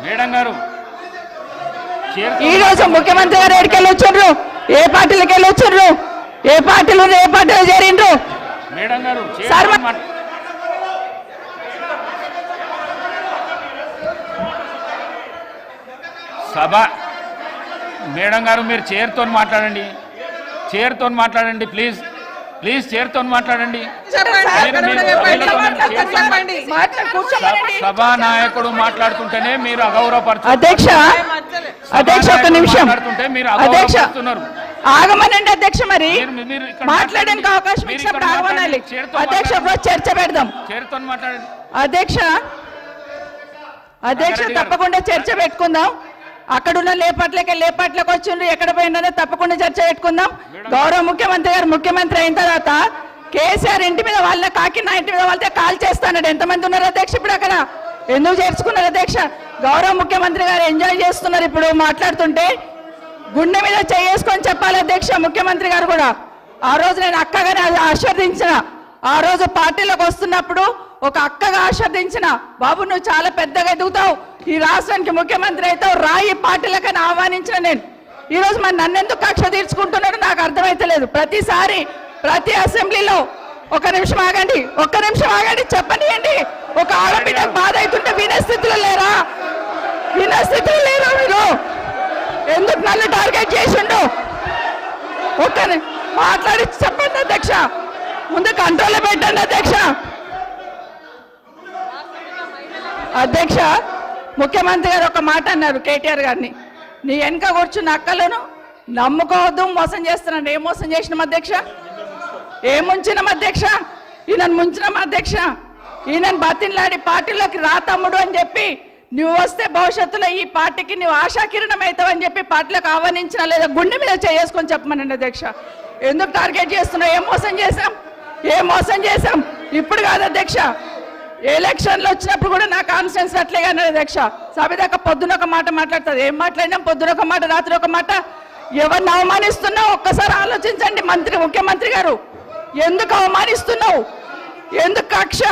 Madam గారు ఈ రోజు ముఖ్యమంత్రి గారు ఎక్కడికి వచ్చారు? ఏ పార్టీలకు వెళ్ళి వచ్చారు? ఏ పార్టీలో చేరిండ్రు? మేడం గారు సభ మేడం గారు మీరు చైర్తో మాట్లాడండి ప్లీజ్ చైర్తో మాట్లాడండి. సభా నాయకుడు మాట్లాడుతుంటేనే మీరు అగౌరవపరుస్తున్నారు. అధ్యక్ష ఒక్క నిమిషం ఆగమనండి అధ్యక్ష. మరి మాట్లాడడానికి అవకాశం ఇచ్చినప్పుడు ఆగమనాలి అధ్యక్ష. చర్చ పెడదాం. చైర్తో మాట్లాడండి అధ్యక్ష. తప్పకుండా చర్చ పెట్టుకుందాం. అక్కడున్న లేపట్లకు వచ్చిండ్రు, ఎక్కడ పోయిందో తప్పకుండా చర్చ పెట్టుకుందాం. గౌరవ ముఖ్యమంత్రి గారు ముఖ్యమంత్రి అయిన తర్వాత కేసీఆర్ ఇంటి మీద వాళ్ళ కాకినా ఇంటి మీద వాళ్ళతో కాల్ చేస్తాడు. ఎంతమంది ఉన్నారు అధ్యక్ష? ఇప్పుడు అక్కడ ఎందుకు చేర్చుకున్నారు అధ్యక్ష? గౌరవ ముఖ్యమంత్రి గారు ఎంజాయ్ చేస్తున్నారు. ఇప్పుడు మాట్లాడుతుంటే గుండె మీద చేసుకొని చెప్పాలి అధ్యక్ష. ముఖ్యమంత్రి గారు కూడా ఆ రోజు నేను అక్కగానే ఆశీర్వదించిన, ఆ రోజు పార్టీలోకి వస్తున్నప్పుడు ఒక అక్కగా ఆశీర్వదించిన, బాబు నువ్వు చాలా పెద్దగా ఎదుగుతావు, ఈ రాష్ట్రానికి ముఖ్యమంత్రి అవుతావు, రాయి పార్టీలకని ఆహ్వానించిన నేను. ఈ రోజు మరి నన్నెందుకు కక్ష తీర్చుకుంటున్నాడు నాకు అర్థమైతలేదు. ప్రతిసారి ప్రతి అసెంబ్లీలో ఒక్క నిమిషం ఆగండి చెప్పనియండి. ఒక ఆడబిడ్డకు బాధ అవుతుంటే వినే స్థితిలో లేరా మీరు? ఎందుకు నన్ను టార్గెట్ చేసిండు? ఒక్కని మాట్లాడి చెప్పండి అధ్యక్ష. ముందు కంట్రోల్లో పెట్టండి అధ్యక్ష. ముఖ్యమంత్రి గారు ఒక మాట అన్నారు కేటీఆర్ గారిని, నీ వెనక కూర్చున్న అక్కలను నమ్ముకోవద్దు, మోసం చేస్తున్నాను. ఏం మోసం చేసినాం అధ్యక్ష? ఏం ముంచినాం అధ్యక్ష? ఈయనను ముంచినాం అధ్యక్ష. ఈయనను బతిన్లాడి పార్టీలోకి రా తమ్ముడు అని చెప్పి, నువ్వు వస్తే భవిష్యత్తులో ఈ పార్టీకి నువ్వు ఆశాకిరణం అవుతావు అని చెప్పి పార్టీలకు ఆహ్వానించిన లేదా గుండె మీద చేసుకొని చెప్పమనండి అధ్యక్ష. ఎందుకు టార్గెట్ చేస్తున్నావు? ఏం మోసం చేశాం? ఇప్పుడు కాదు అధ్యక్ష, ఎలక్షన్లు వచ్చినప్పుడు కూడా నా కాన్ఫిడెన్స్ అట్లేగా అధ్యక్ష. సభ దాకా పొద్దున ఒక మాట మాట్లాడుతుంది. ఏం మాట్లాడినాం? పొద్దున ఒక మాట, రాత్రి ఒక మాట. ఎవరిని అవమానిస్తున్నావు ఒక్కసారి ఆలోచించండి ముఖ్యమంత్రి గారు. ఎందుకు అవమానిస్తున్నావు? ఎందుకు కక్ష?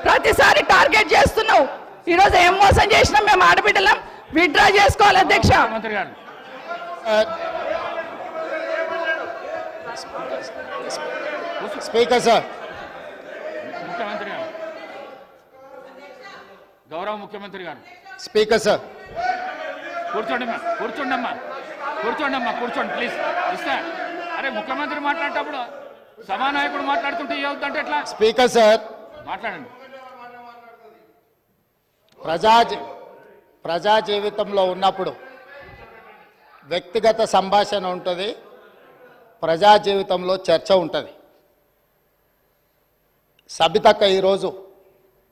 ప్రతిసారి టార్గెట్ చేస్తున్నావు. ఈరోజు ఏం మోసం చేసినాం? మేము ఆడబిడ్డలం విత్డ్రా చేసుకోవాలి అధ్యక్ష. స్పీకర్ సార్, గౌరవ ముఖ్యమంత్రి గారు. స్పీకర్ సార్, కూర్చోండి ప్లీజ్. అరే ముఖ్యమంత్రి మాట్లాడేటప్పుడు సభానాయకుడు మాట్లాడుతుంటే ఏమవుతుందంటే ఎట్లా? స్పీకర్ సార్ మాట్లాడండి. ప్రజా జీవితంలో ఉన్నప్పుడు వ్యక్తిగత సంభాషణ ఉంటుంది, ప్రజా జీవితంలో చర్చ ఉంటుంది. సబితక్క ఈరోజు